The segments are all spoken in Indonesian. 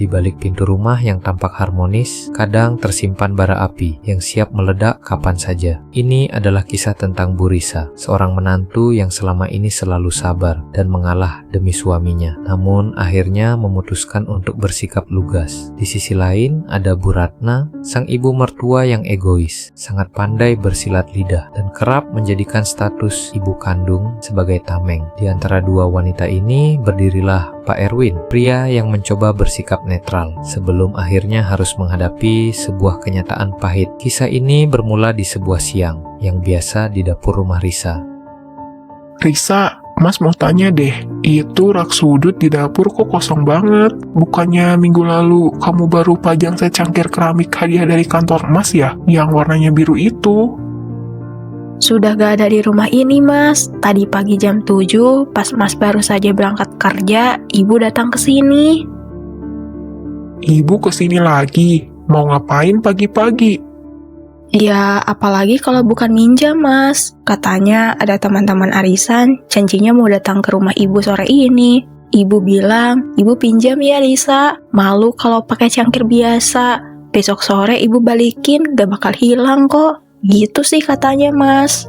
Di balik pintu rumah yang tampak harmonis, kadang tersimpan bara api yang siap meledak kapan saja. Ini adalah kisah tentang Bu Risa, seorang menantu yang selama ini selalu sabar dan mengalah demi suaminya, namun akhirnya memutuskan untuk bersikap lugas. Di sisi lain, ada Bu Ratna, sang ibu mertua yang egois, sangat pandai bersilat lidah, dan kerap menjadikan status ibu kandung sebagai tameng. Di antara dua wanita ini berdirilah Pak Erwin, pria yang mencoba bersikap netral sebelum akhirnya harus menghadapi sebuah kenyataan pahit. Kisah ini bermula di sebuah siang yang biasa di dapur rumah Risa. Risa, Mas mau tanya deh, itu rak sudut di dapur kok kosong banget? Bukannya minggu lalu kamu baru pajang secangkir keramik hadiah dari kantor Mas ya, yang warnanya biru itu? Sudah gak ada di rumah ini, Mas. Tadi pagi jam 7, pas Mas baru saja berangkat kerja, Ibu datang ke sini. Ibu kesini lagi? Mau ngapain pagi-pagi? Ya, apalagi kalau bukan minjam, Mas. Katanya ada teman-teman arisan, janjinya mau datang ke rumah Ibu sore ini. Ibu bilang, Ibu pinjam ya, Risa. Malu kalau pakai cangkir biasa. Besok sore Ibu balikin, gak bakal hilang kok. Gitu sih katanya, Mas.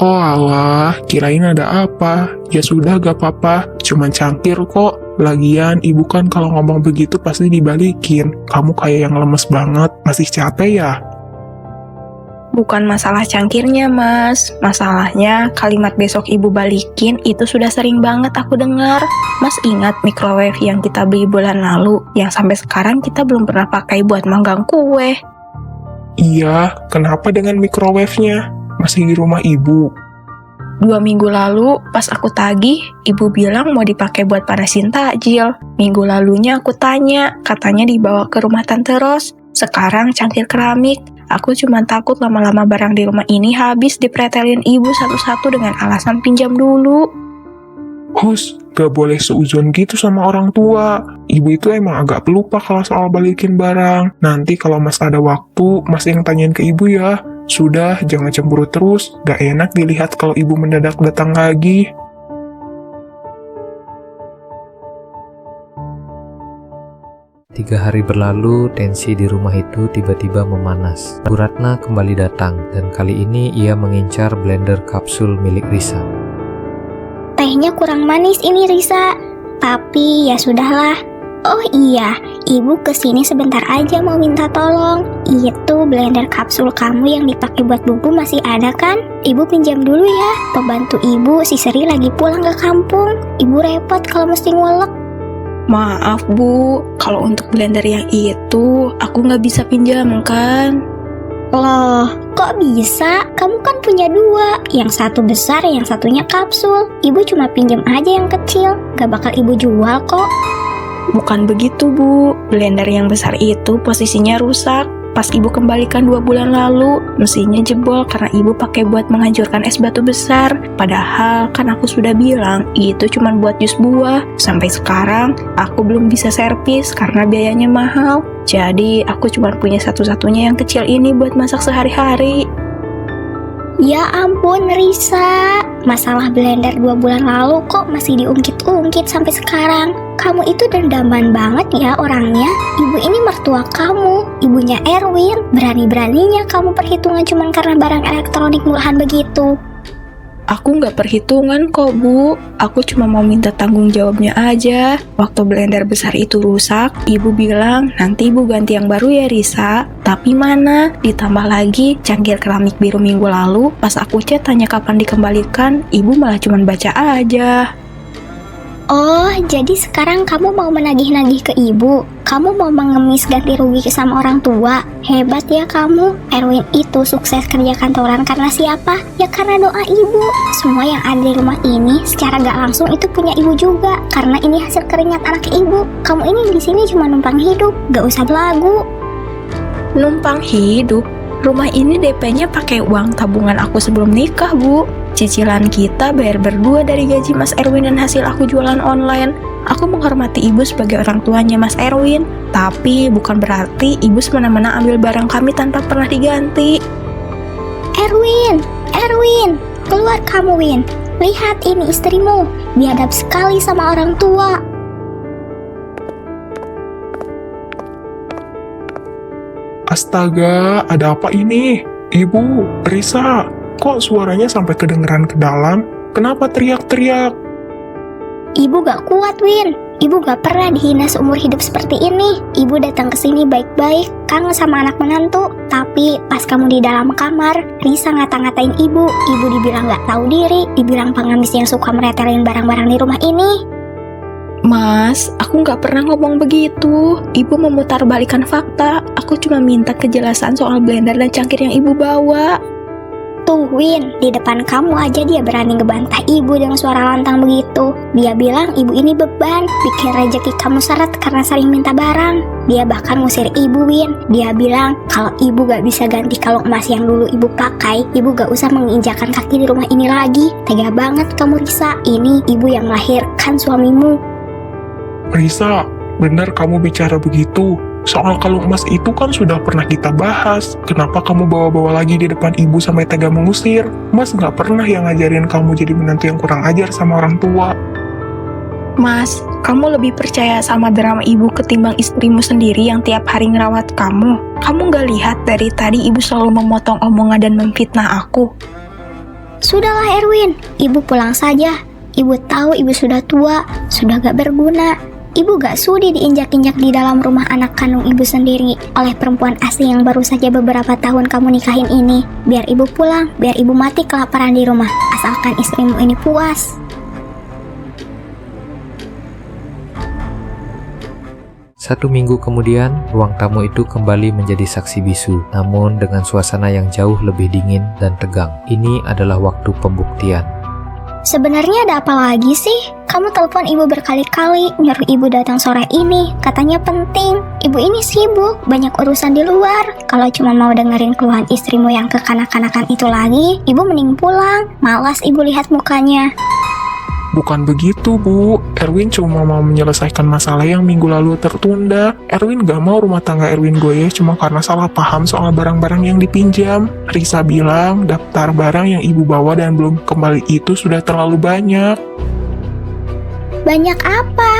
Oh alah, kirain ada apa. Ya sudah gak apa-apa, cuman cangkir kok. Lagian ibu kan kalau ngomong begitu pasti dibalikin. Kamu kayak yang lemes banget, masih capek ya? Bukan masalah cangkirnya, Mas. Masalahnya kalimat besok Ibu balikin itu sudah sering banget aku dengar. Mas ingat microwave yang kita beli bulan lalu, yang sampai sekarang kita belum pernah pakai buat manggang kue? Iya, kenapa dengan microwave-nya? Masih di rumah ibu. 2 minggu lalu, pas aku tagih, Ibu bilang mau dipakai buat panasin takjil. Minggu lalunya aku tanya, katanya dibawa ke rumah Tante Ros. Sekarang cangkir keramik. Aku cuma takut lama-lama barang di rumah ini habis dipretelin Ibu satu-satu dengan alasan pinjam dulu. Hus, gak boleh seuzon gitu sama orang tua. Ibu itu emang agak pelupa kalau soal balikin barang. Nanti kalau Mas ada waktu, Mas yang tanyain ke ibu ya. Sudah, jangan cemburu terus. Gak enak dilihat kalau ibu mendadak datang lagi. Tiga hari berlalu, tensi di rumah itu tiba-tiba memanas. Bu Ratna kembali datang, dan kali ini ia mengincar blender kapsul milik Risa. Tehnya kurang manis ini, Risa. Tapi ya sudahlah. Oh iya, Ibu kesini sebentar aja mau minta tolong. Itu blender kapsul kamu yang dipakai buat bumbu masih ada kan? Ibu pinjam dulu ya. Pembantu Ibu si Seri lagi pulang ke kampung. Ibu repot kalau mesti ngulek. Maaf, Bu. Kalau untuk blender yang itu, aku nggak bisa pinjamkan. Loh, kok bisa? Kamu kan punya 2. Yang satu besar, yang satunya kapsul. Ibu cuma pinjam aja yang kecil. Gak bakal Ibu jual kok. Bukan begitu, Bu. Blender yang besar itu posisinya rusak. Pas Ibu kembalikan 2 bulan lalu, mesinnya jebol karena Ibu pakai buat menghancurkan es batu besar. Padahal kan aku sudah bilang, itu cuma buat jus buah. Sampai sekarang, aku belum bisa servis karena biayanya mahal. Jadi, aku cuma punya satu-satunya yang kecil ini buat masak sehari-hari. Ya ampun, Risa. Masalah blender 2 bulan lalu kok masih diungkit-ungkit sampai sekarang. Kamu itu dendaman banget ya orangnya. Ibu ini mertua kamu, ibunya Erwin. Berani-beraninya kamu perhitungan cuma karena barang elektronik murahan begitu. Aku nggak perhitungan kok, Bu. Aku cuma mau minta tanggung jawabnya aja. Waktu blender besar itu rusak, Ibu bilang, nanti Ibu ganti yang baru ya, Risa. Tapi mana? Ditambah lagi, cangkir keramik biru minggu lalu, pas aku chat tanya kapan dikembalikan, Ibu malah cuma baca aja. Oh, jadi sekarang kamu mau menagih-nagih ke ibu? Kamu mau mengemis ganti rugi sama orang tua? Hebat ya kamu. Erwin itu sukses kerja kantoran karena siapa? Ya karena doa ibu. Semua yang ada di rumah ini secara gak langsung itu punya ibu juga. Karena ini hasil keringat anak ibu. Kamu ini di sini cuma numpang hidup, gak usah belagu. Numpang hidup? Rumah ini DP-nya pakai uang tabungan aku sebelum nikah, Bu. Cicilan kita bayar berdua dari gaji Mas Erwin dan hasil aku jualan online. Aku menghormati ibu sebagai orang tuanya Mas Erwin, tapi bukan berarti ibu semena-mena ambil barang kami tanpa pernah diganti. Erwin, keluar kamu, Win. Lihat ini istrimu, biadab sekali sama orang tua. Astaga, ada apa ini? Ibu, Risa, kok suaranya sampai kedengeran ke dalam? Kenapa teriak-teriak? Ibu gak kuat, Win. Ibu gak pernah dihina seumur hidup seperti ini. Ibu datang ke sini baik-baik, kangen sama anak menantu. Tapi pas kamu di dalam kamar, Risa ngata-ngatain ibu. Ibu dibilang gak tahu diri, dibilang pengemis yang suka meretelin barang-barang di rumah ini. Mas, aku nggak pernah ngomong begitu. Ibu memutarbalikkan fakta. Aku cuma minta kejelasan soal blender dan cangkir yang ibu bawa. Tuh, Win, di depan kamu aja dia berani ngebantah ibu dengan suara lantang begitu. Dia bilang ibu ini beban, bikin rezeki kamu seret karena sering minta barang. Dia bahkan ngusir ibu, Win. Dia bilang kalau ibu gak bisa ganti kalung emas yang dulu ibu pakai, ibu gak usah menginjakan kaki di rumah ini lagi. Tega banget kamu, Risa. Ini ibu yang melahirkan suamimu. Risa, benar kamu bicara begitu. Soal kalung emas itu kan sudah pernah kita bahas. Kenapa kamu bawa-bawa lagi di depan ibu sampai tega mengusir? Mas gak pernah yang ngajarin kamu jadi menantu yang kurang ajar sama orang tua. Mas, kamu lebih percaya sama drama ibu ketimbang istrimu sendiri yang tiap hari ngerawat kamu. Kamu gak lihat dari tadi ibu selalu memotong omongan dan memfitnah aku? Sudahlah Erwin, ibu pulang saja. Ibu tahu ibu sudah tua, sudah gak berguna. Ibu gak sudi diinjak-injak di dalam rumah anak kandung ibu sendiri oleh perempuan asing yang baru saja beberapa tahun kamu nikahin ini. Biar ibu pulang, biar ibu mati kelaparan di rumah, asalkan istrimu ini puas. 1 minggu kemudian, ruang tamu itu kembali menjadi saksi bisu, namun dengan suasana yang jauh lebih dingin dan tegang. Ini adalah waktu pembuktian. Sebenarnya ada apa lagi sih? Kamu telepon ibu berkali-kali, nyuruh ibu datang sore ini, katanya penting. Ibu ini sibuk, banyak urusan di luar. Kalau cuma mau dengerin keluhan istrimu yang kekanak-kanakan itu lagi, ibu mending pulang. Malas ibu lihat mukanya. Bukan begitu, Bu. Erwin cuma mau menyelesaikan masalah yang minggu lalu tertunda. Erwin gak mau rumah tangga Erwin goyah cuma karena salah paham soal barang-barang yang dipinjam. Risa bilang daftar barang yang ibu bawa dan belum kembali itu sudah terlalu banyak. Banyak apa?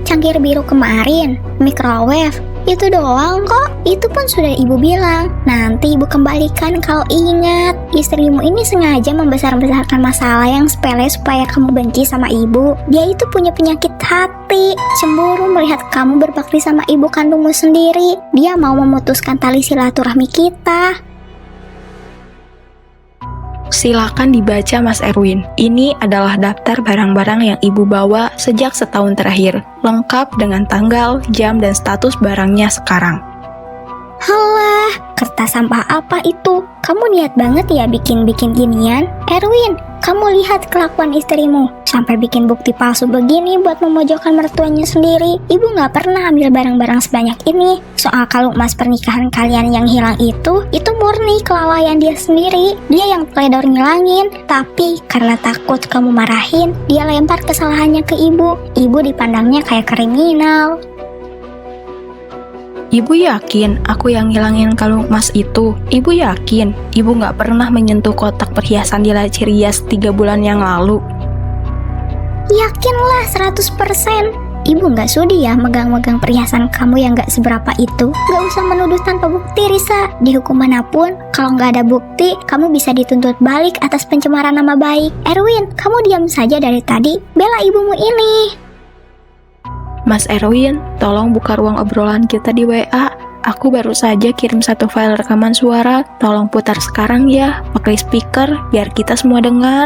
Cangkir biru kemarin, microwave, itu doang kok. Itu pun sudah ibu bilang, nanti ibu kembalikan kalau ingat. Istrimu ini sengaja membesar-besarkan masalah yang sepele supaya kamu benci sama ibu. Dia itu punya penyakit hati, cemburu melihat kamu berbakti sama ibu kandungmu sendiri. Dia mau memutuskan tali silaturahmi kita. Silakan dibaca Mas Erwin. Ini adalah daftar barang-barang yang ibu bawa sejak setahun terakhir, lengkap dengan tanggal, jam, dan status barangnya sekarang. Halah, kertas sampah apa itu? Kamu niat banget ya bikin-bikin ginian? Erwin, kamu lihat kelakuan istrimu. Sampai bikin bukti palsu begini buat memojokkan mertuanya sendiri. Ibu gak pernah ambil barang-barang sebanyak ini. Soal kalung emas pernikahan kalian yang hilang itu murni kelalaian dia sendiri. Dia yang teledor ngilangin. Tapi karena takut kamu marahin, dia lempar kesalahannya ke ibu. Ibu dipandangnya kayak kriminal. Ibu yakin aku yang ngilangin kalung emas itu? Ibu yakin ibu gak pernah menyentuh kotak perhiasan di laci rias 3 bulan yang lalu? Yakinlah 100%. Ibu gak sudi ya megang-megang perhiasan kamu yang gak seberapa itu. Gak usah menuduh tanpa bukti, Risa. Dihukum manapun, kalau gak ada bukti, kamu bisa dituntut balik atas pencemaran nama baik. Erwin, kamu diam saja dari tadi. Bela ibumu ini. Mas Erwin, tolong buka ruang obrolan kita di WA. Aku baru saja kirim 1 file rekaman suara. Tolong putar sekarang ya, pakai speaker biar kita semua dengar.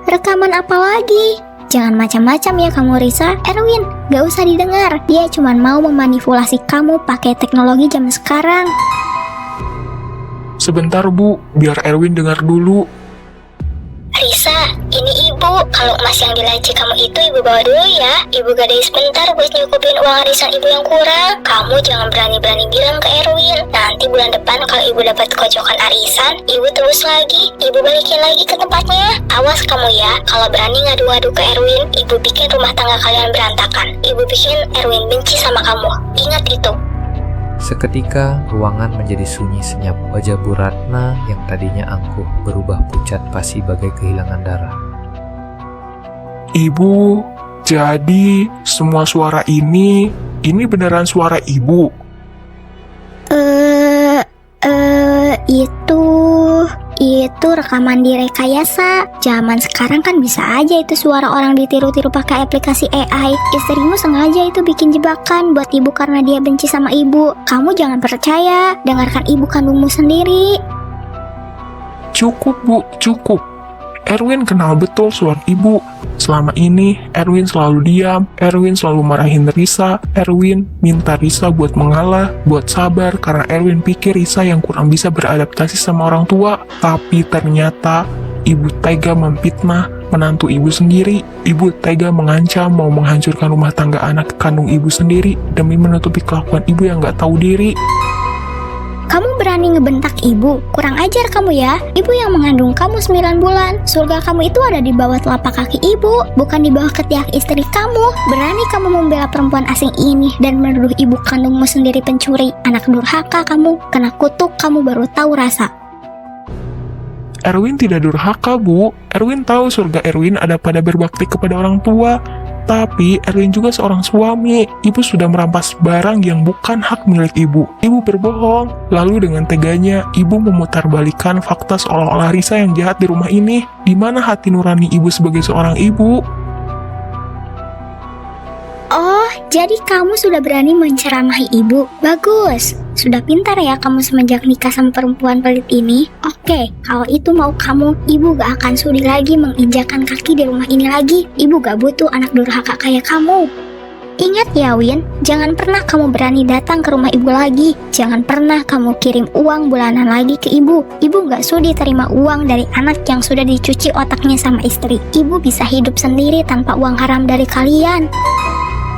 Rekaman apa lagi? Jangan macam-macam ya kamu, Risa. Erwin, gak usah didengar. Dia cuma mau memanipulasi kamu pakai teknologi zaman sekarang. Sebentar, Bu, biar Erwin dengar dulu. Risa, ini ibu. Kalau emas yang di laci kamu itu ibu bawa dulu ya. Ibu gadai sebentar buat nyukupin uang arisan ibu yang kurang. Kamu jangan berani-berani bilang ke Erwin. Nanti bulan depan kalau ibu dapat kocokan arisan, ibu terus lagi. Ibu balikin lagi ke tempatnya. Awas kamu ya, kalau berani ngadu-ngadu ke Erwin, ibu bikin rumah tangga kalian berantakan. Ibu bikin Erwin benci sama kamu. Ingat itu. Seketika, ruangan menjadi sunyi senyap. Wajah Bu Ratna yang tadinya angkuh berubah pucat pasi bagai kehilangan darah. Ibu, jadi semua suara ini beneran suara ibu? Itu rekaman direkayasa. Zaman sekarang kan bisa aja itu suara orang ditiru-tiru pakai aplikasi AI. Istrimu sengaja itu bikin jebakan buat ibu karena dia benci sama ibu. Kamu jangan percaya, dengarkan ibu kandungmu sendiri. Cukup, Bu, cukup. Erwin kenal betul suara ibu. Selama ini, Erwin selalu diam, Erwin selalu marahin Risa, Erwin minta Risa buat mengalah, buat sabar, karena Erwin pikir Risa yang kurang bisa beradaptasi sama orang tua. Tapi ternyata, ibu tega memfitnah menantu ibu sendiri. Ibu tega mengancam mau menghancurkan rumah tangga anak kandung ibu sendiri demi menutupi kelakuan ibu yang gak tahu diri. Kamu berani ngebentak ibu? Kurang ajar kamu ya. Ibu yang mengandung kamu 9 bulan. Surga kamu itu ada di bawah telapak kaki ibu, bukan di bawah ketiak istri kamu. Berani kamu membela perempuan asing ini dan menuduh ibu kandungmu sendiri pencuri. Anak durhaka kamu. Kena kutuk kamu baru tahu rasa. Erwin tidak durhaka, Bu. Erwin tahu surga Erwin ada pada berbakti kepada orang tua. Tapi Erwin juga seorang suami. Ibu sudah merampas barang yang bukan hak milik ibu. Ibu berbohong. Lalu dengan teganya, ibu memutarbalikan fakta seolah-olah Risa yang jahat di rumah ini. Di mana hati nurani ibu sebagai seorang ibu? Oh, jadi kamu sudah berani menceramahi ibu. Bagus. Sudah pintar ya kamu semenjak nikah sama perempuan pelit ini. Oke, kalau itu mau kamu, ibu gak akan sudi lagi menginjakan kaki di rumah ini lagi. Ibu gak butuh anak durhaka kayak kamu. Ingat ya Win, jangan pernah kamu berani datang ke rumah ibu lagi. Jangan pernah kamu kirim uang bulanan lagi ke ibu. Ibu gak sudi terima uang dari anak yang sudah dicuci otaknya sama istri. Ibu bisa hidup sendiri tanpa uang haram dari kalian.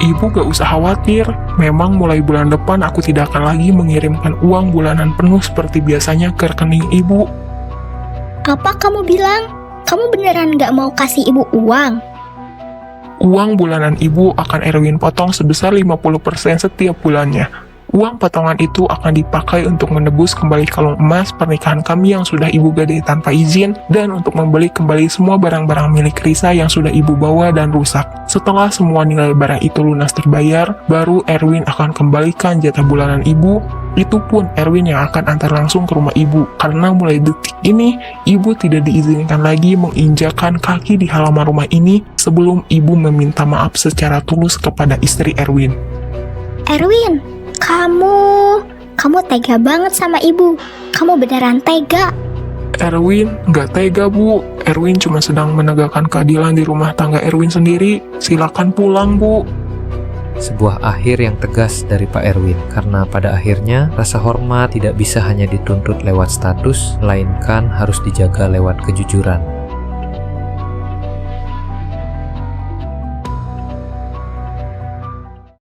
Ibu gak usah khawatir, memang mulai bulan depan aku tidak akan lagi mengirimkan uang bulanan penuh seperti biasanya ke rekening ibu. Apa kamu bilang? Kamu beneran gak mau kasih ibu uang? Uang bulanan ibu akan Erwin potong sebesar 50% setiap bulannya. Uang potongan itu akan dipakai untuk menebus kembali kalung emas pernikahan kami yang sudah ibu gadai tanpa izin dan untuk membeli kembali semua barang-barang milik Risa yang sudah ibu bawa dan rusak. Setelah semua nilai barang itu lunas terbayar, baru Erwin akan kembalikan jatah bulanan ibu. Itu pun Erwin yang akan antar langsung ke rumah ibu, karena mulai detik ini, ibu tidak diizinkan lagi menginjakan kaki di halaman rumah ini sebelum ibu meminta maaf secara tulus kepada istri Erwin. Erwin, kamu tega banget sama ibu. Kamu beneran tega. Erwin nggak tega, Bu. Erwin cuma sedang menegakkan keadilan di rumah tangga Erwin sendiri. Silakan pulang, Bu. Sebuah akhir yang tegas dari Pak Erwin, karena pada akhirnya rasa hormat tidak bisa hanya dituntut lewat status, melainkan harus dijaga lewat kejujuran.